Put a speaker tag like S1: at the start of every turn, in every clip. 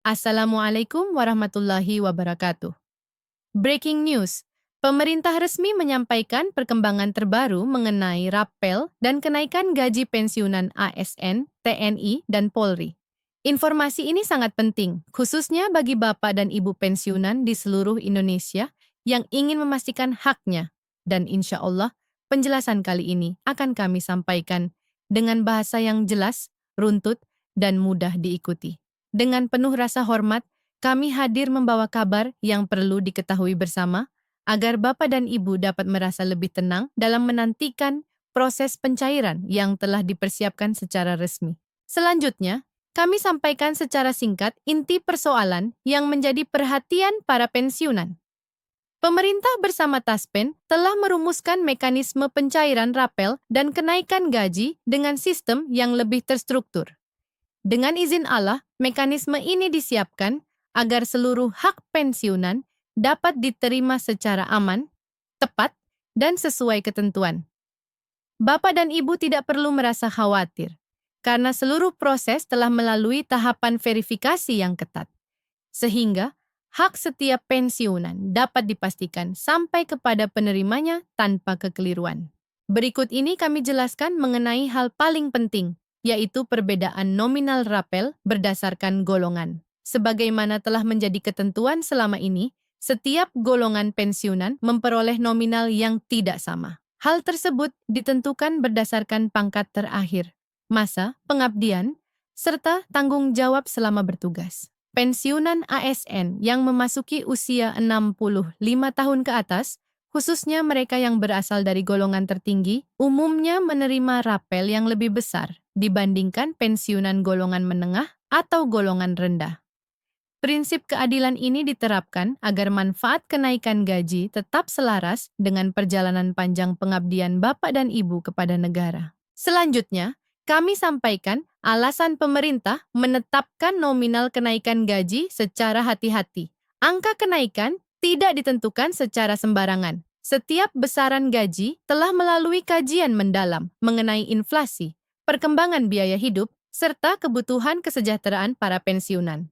S1: Assalamualaikum warahmatullahi wabarakatuh. Breaking news. Pemerintah resmi menyampaikan perkembangan terbaru mengenai rapel dan kenaikan gaji pensiunan ASN, TNI, dan Polri. Informasi ini sangat penting, khususnya bagi bapak dan ibu pensiunan di seluruh Indonesia yang ingin memastikan haknya. Dan insya Allah, penjelasan kali ini akan kami sampaikan dengan bahasa yang jelas, runtut, dan mudah diikuti. Dengan penuh rasa hormat, kami hadir membawa kabar yang perlu diketahui bersama, agar Bapak dan Ibu dapat merasa lebih tenang dalam menantikan proses pencairan yang telah dipersiapkan secara resmi. Selanjutnya, kami sampaikan secara singkat inti persoalan yang menjadi perhatian para pensiunan. Pemerintah bersama Taspen telah merumuskan mekanisme pencairan rapel dan kenaikan gaji dengan sistem yang lebih terstruktur. Dengan izin Allah, mekanisme ini disiapkan agar seluruh hak pensiunan dapat diterima secara aman, tepat, dan sesuai ketentuan. Bapak dan Ibu tidak perlu merasa khawatir, karena seluruh proses telah melalui tahapan verifikasi yang ketat, sehingga hak setiap pensiunan dapat dipastikan sampai kepada penerimanya tanpa kekeliruan. Berikut ini kami jelaskan mengenai hal paling penting, yaitu perbedaan nominal rapel berdasarkan golongan. Sebagaimana telah menjadi ketentuan selama ini, setiap golongan pensiunan memperoleh nominal yang tidak sama. Hal tersebut ditentukan berdasarkan pangkat terakhir, masa pengabdian, serta tanggung jawab selama bertugas. Pensiunan ASN yang memasuki usia 65 tahun ke atas, khususnya mereka yang berasal dari golongan tertinggi, umumnya menerima rapel yang lebih besar dibandingkan pensiunan golongan menengah atau golongan rendah. Prinsip keadilan ini diterapkan agar manfaat kenaikan gaji tetap selaras dengan perjalanan panjang pengabdian Bapak dan Ibu kepada negara. Selanjutnya, kami sampaikan alasan pemerintah menetapkan nominal kenaikan gaji secara hati-hati. Angka kenaikan tidak ditentukan secara sembarangan. Setiap besaran gaji telah melalui kajian mendalam mengenai inflasi, perkembangan biaya hidup, serta kebutuhan kesejahteraan para pensiunan.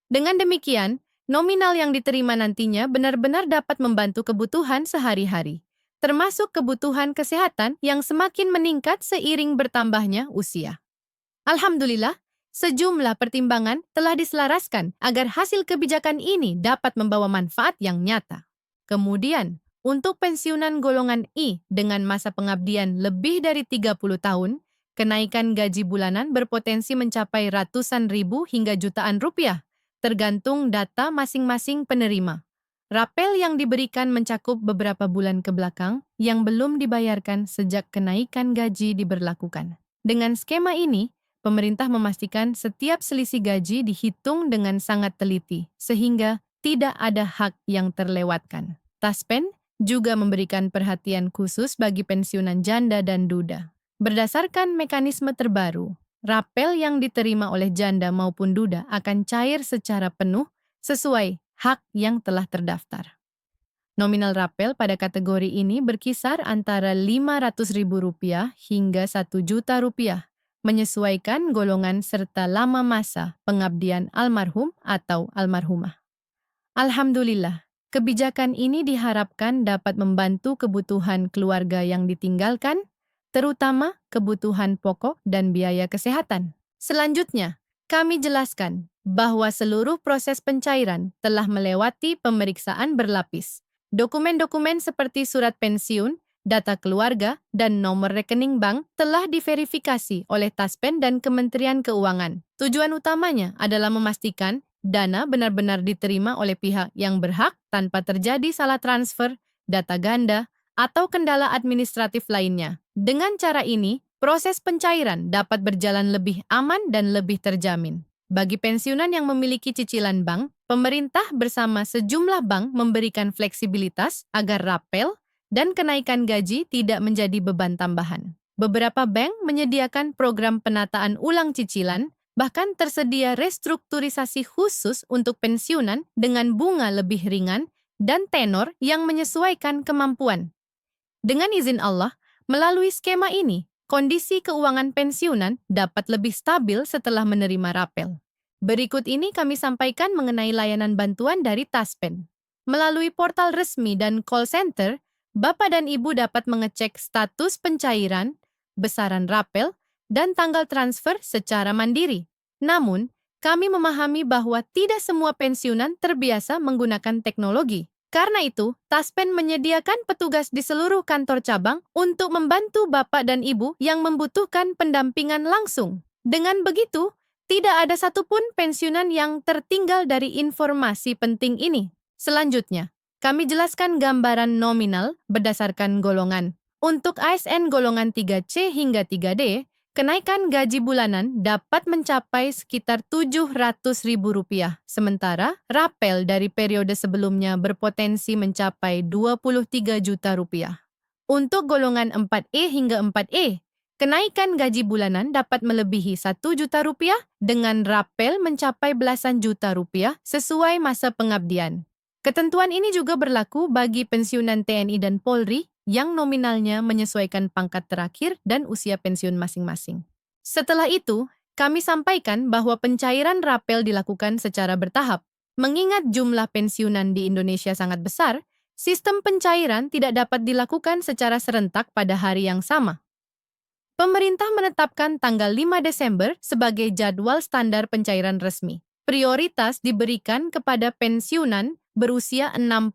S1: Dengan demikian, nominal yang diterima nantinya benar-benar dapat membantu kebutuhan sehari-hari, termasuk kebutuhan kesehatan yang semakin meningkat seiring bertambahnya usia. Alhamdulillah, sejumlah pertimbangan telah diselaraskan agar hasil kebijakan ini dapat membawa manfaat yang nyata. Kemudian, untuk pensiunan golongan I dengan masa pengabdian lebih dari 30 tahun, kenaikan gaji bulanan berpotensi mencapai ratusan ribu hingga jutaan rupiah, tergantung data masing-masing penerima. Rapel yang diberikan mencakup beberapa bulan ke belakang yang belum dibayarkan sejak kenaikan gaji diberlakukan. Dengan skema ini, pemerintah memastikan setiap selisih gaji dihitung dengan sangat teliti, sehingga tidak ada hak yang terlewatkan. Taspen juga memberikan perhatian khusus bagi pensiunan janda dan duda. Berdasarkan mekanisme terbaru, rapel yang diterima oleh janda maupun duda akan cair secara penuh sesuai hak yang telah terdaftar. Nominal rapel pada kategori ini berkisar antara Rp500.000 hingga Rp1.000.000, menyesuaikan golongan serta lama masa pengabdian almarhum atau almarhumah. Alhamdulillah, kebijakan ini diharapkan dapat membantu kebutuhan keluarga yang ditinggalkan, terutama kebutuhan pokok dan biaya kesehatan. Selanjutnya, kami jelaskan bahwa seluruh proses pencairan telah melewati pemeriksaan berlapis. Dokumen-dokumen seperti surat pensiun, data keluarga, dan nomor rekening bank telah diverifikasi oleh Taspen dan Kementerian Keuangan. Tujuan utamanya adalah memastikan dana benar-benar diterima oleh pihak yang berhak tanpa terjadi salah transfer, data ganda, atau kendala administratif lainnya. Dengan cara ini, proses pencairan dapat berjalan lebih aman dan lebih terjamin. Bagi pensiunan yang memiliki cicilan bank, pemerintah bersama sejumlah bank memberikan fleksibilitas agar rapel dan kenaikan gaji tidak menjadi beban tambahan. Beberapa bank menyediakan program penataan ulang cicilan, bahkan tersedia restrukturisasi khusus untuk pensiunan dengan bunga lebih ringan dan tenor yang menyesuaikan kemampuan. Dengan izin Allah, melalui skema ini, kondisi keuangan pensiunan dapat lebih stabil setelah menerima rapel. Berikut ini kami sampaikan mengenai layanan bantuan dari Taspen. Melalui portal resmi dan call center, Bapak dan Ibu dapat mengecek status pencairan, besaran rapel, dan tanggal transfer secara mandiri. Namun, kami memahami bahwa tidak semua pensiunan terbiasa menggunakan teknologi. Karena itu, Taspen menyediakan petugas di seluruh kantor cabang untuk membantu Bapak dan Ibu yang membutuhkan pendampingan langsung. Dengan begitu, tidak ada satupun pensiunan yang tertinggal dari informasi penting ini. Selanjutnya, kami jelaskan gambaran nominal berdasarkan golongan. Untuk ASN golongan 3C hingga 3D, kenaikan gaji bulanan dapat mencapai sekitar Rp700.000, sementara rapel dari periode sebelumnya berpotensi mencapai Rp23 juta. Untuk golongan 4E hingga 4E, kenaikan gaji bulanan dapat melebihi Rp1 juta dengan rapel mencapai belasan juta rupiah sesuai masa pengabdian. Ketentuan ini juga berlaku bagi pensiunan TNI dan Polri yang nominalnya menyesuaikan pangkat terakhir dan usia pensiun masing-masing. Setelah itu, kami sampaikan bahwa pencairan rapel dilakukan secara bertahap. Mengingat jumlah pensiunan di Indonesia sangat besar, sistem pencairan tidak dapat dilakukan secara serentak pada hari yang sama. Pemerintah menetapkan tanggal 5 Desember sebagai jadwal standar pencairan resmi. Prioritas diberikan kepada pensiunan berusia 65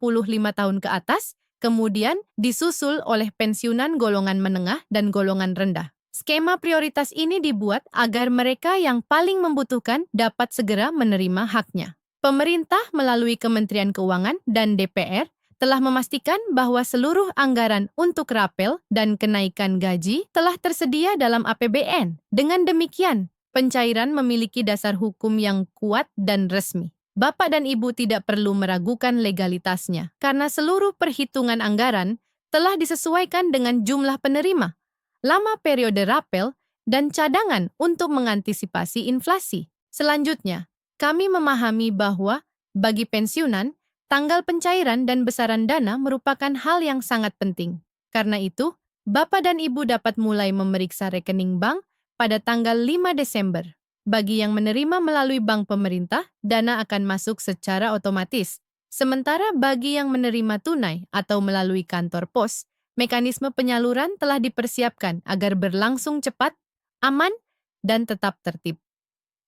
S1: tahun ke atas, kemudian disusul oleh pensiunan golongan menengah dan golongan rendah. Skema prioritas ini dibuat agar mereka yang paling membutuhkan dapat segera menerima haknya. Pemerintah melalui Kementerian Keuangan dan DPR telah memastikan bahwa seluruh anggaran untuk rapel dan kenaikan gaji telah tersedia dalam APBN. Dengan demikian, pencairan memiliki dasar hukum yang kuat dan resmi. Bapak dan Ibu tidak perlu meragukan legalitasnya, karena seluruh perhitungan anggaran telah disesuaikan dengan jumlah penerima, lama periode rapel, dan cadangan untuk mengantisipasi inflasi. Selanjutnya, kami memahami bahwa bagi pensiunan, tanggal pencairan dan besaran dana merupakan hal yang sangat penting. Karena itu, Bapak dan Ibu dapat mulai memeriksa rekening bank pada tanggal 5 Desember. Bagi yang menerima melalui bank pemerintah, dana akan masuk secara otomatis. Sementara bagi yang menerima tunai atau melalui kantor pos, mekanisme penyaluran telah dipersiapkan agar berlangsung cepat, aman, dan tetap tertib.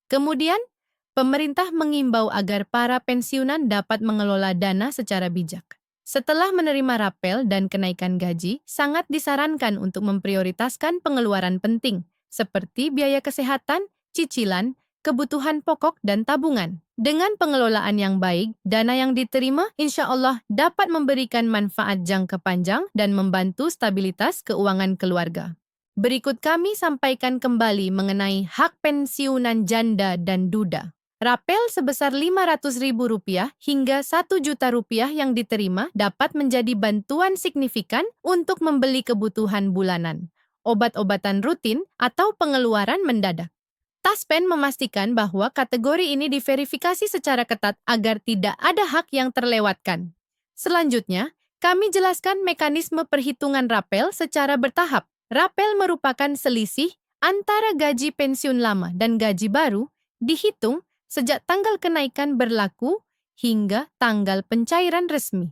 S1: Kemudian, pemerintah mengimbau agar para pensiunan dapat mengelola dana secara bijak. Setelah menerima rapel dan kenaikan gaji, sangat disarankan untuk memprioritaskan pengeluaran penting, seperti biaya kesehatan, cicilan, kebutuhan pokok, dan tabungan. Dengan pengelolaan yang baik, dana yang diterima insya Allah dapat memberikan manfaat jangka panjang dan membantu stabilitas keuangan keluarga. Berikut kami sampaikan kembali mengenai hak pensiunan janda dan duda. Rapel sebesar Rp500.000 hingga Rp1 juta yang diterima dapat menjadi bantuan signifikan untuk membeli kebutuhan bulanan, obat-obatan rutin, atau pengeluaran mendadak. Taspen memastikan bahwa kategori ini diverifikasi secara ketat agar tidak ada hak yang terlewatkan. Selanjutnya, kami jelaskan mekanisme perhitungan rapel secara bertahap. Rapel merupakan selisih antara gaji pensiun lama dan gaji baru, dihitung sejak tanggal kenaikan berlaku hingga tanggal pencairan resmi.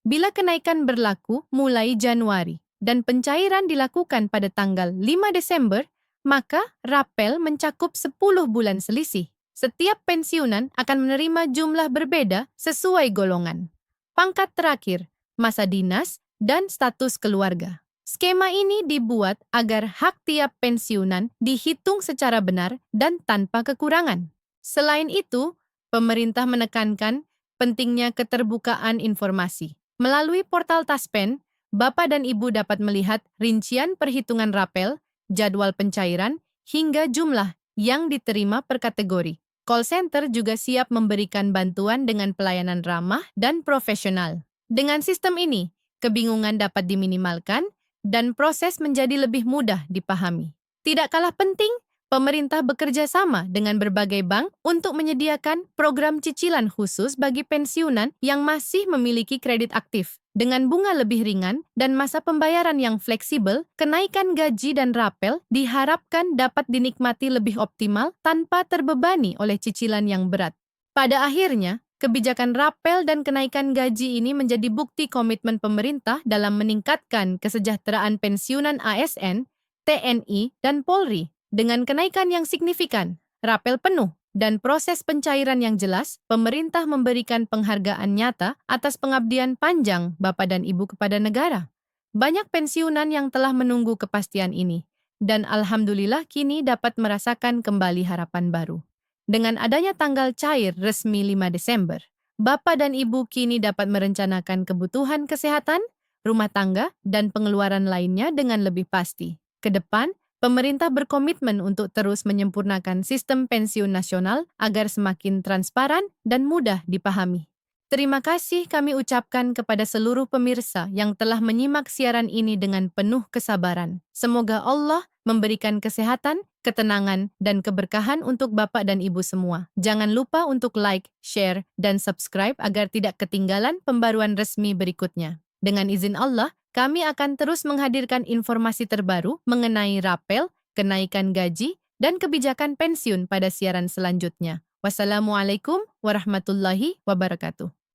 S1: Bila kenaikan berlaku mulai Januari dan pencairan dilakukan pada tanggal 5 Desember, maka rapel mencakup 10 bulan selisih. Setiap pensiunan akan menerima jumlah berbeda sesuai golongan, pangkat terakhir, masa dinas, dan status keluarga. Skema ini dibuat agar hak tiap pensiunan dihitung secara benar dan tanpa kekurangan. Selain itu, pemerintah menekankan pentingnya keterbukaan informasi. Melalui portal Taspen, Bapak dan Ibu dapat melihat rincian perhitungan rapel, jadwal pencairan, hingga jumlah yang diterima per kategori. Call center juga siap memberikan bantuan dengan pelayanan ramah dan profesional. Dengan sistem ini, kebingungan dapat diminimalkan dan proses menjadi lebih mudah dipahami. Tidak kalah penting, Pemerintah bekerja sama dengan berbagai bank untuk menyediakan program cicilan khusus bagi pensiunan yang masih memiliki kredit aktif. Dengan bunga lebih ringan dan masa pembayaran yang fleksibel, kenaikan gaji dan rapel diharapkan dapat dinikmati lebih optimal tanpa terbebani oleh cicilan yang berat. Pada akhirnya, kebijakan rapel dan kenaikan gaji ini menjadi bukti komitmen pemerintah dalam meningkatkan kesejahteraan pensiunan ASN, TNI, dan Polri. Dengan kenaikan yang signifikan, rapel penuh, dan proses pencairan yang jelas, pemerintah memberikan penghargaan nyata atas pengabdian panjang Bapak dan Ibu kepada negara. Banyak pensiunan yang telah menunggu kepastian ini, dan alhamdulillah kini dapat merasakan kembali harapan baru. Dengan adanya tanggal cair resmi 5 Desember, Bapak dan Ibu kini dapat merencanakan kebutuhan kesehatan, rumah tangga, dan pengeluaran lainnya dengan lebih pasti. Ke depan, pemerintah berkomitmen untuk terus menyempurnakan sistem pensiun nasional agar semakin transparan dan mudah dipahami. Terima kasih kami ucapkan kepada seluruh pemirsa yang telah menyimak siaran ini dengan penuh kesabaran. Semoga Allah memberikan kesehatan, ketenangan, dan keberkahan untuk Bapak dan Ibu semua. Jangan lupa untuk like, share, dan subscribe agar tidak ketinggalan pembaruan resmi berikutnya. Dengan izin Allah, kami akan terus menghadirkan informasi terbaru mengenai rapel, kenaikan gaji, dan kebijakan pensiun pada siaran selanjutnya. Wassalamualaikum warahmatullahi wabarakatuh.